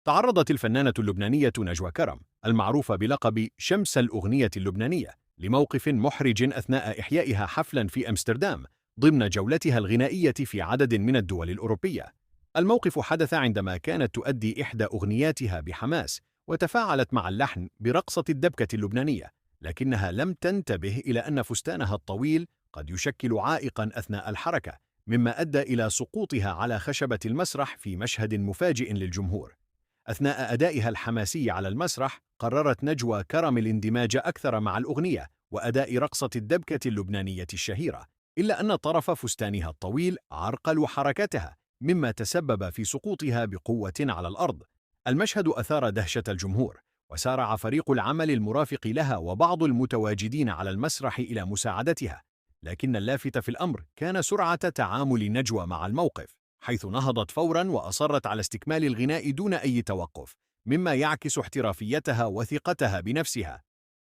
تعرضت الفنانة اللبنانية نجوى كرم المعروفة بلقب شمس الأغنية اللبنانية لموقف محرج أثناء إحيائها حفلاً في أمستردام ضمن جولتها الغنائية في عدد من الدول الأوروبية. الموقف حدث عندما كانت تؤدي إحدى أغنياتها بحماس وتفاعلت مع اللحن برقصة الدبكة اللبنانية، لكنها لم تنتبه إلى أن فستانها الطويل قد يشكل عائقاً أثناء الحركة، مما أدى إلى سقوطها على خشبة المسرح في مشهد مفاجئ للجمهور. أثناء أدائها الحماسي على المسرح، قررت نجوى كرم الاندماج أكثر مع الأغنية وأداء رقصة الدبكة اللبنانية الشهيرة، إلا أن طرف فستانها الطويل عرقل حركتها، مما تسبب في سقوطها بقوة على الأرض. المشهد أثار دهشة الجمهور، وسارع فريق العمل المرافق لها وبعض المتواجدين على المسرح إلى مساعدتها، لكن اللافت في الأمر كان سرعة تعامل نجوى مع الموقف، حيث نهضت فوراً وأصرت على استكمال الغناء دون أي توقف، مما يعكس احترافيتها وثقتها بنفسها.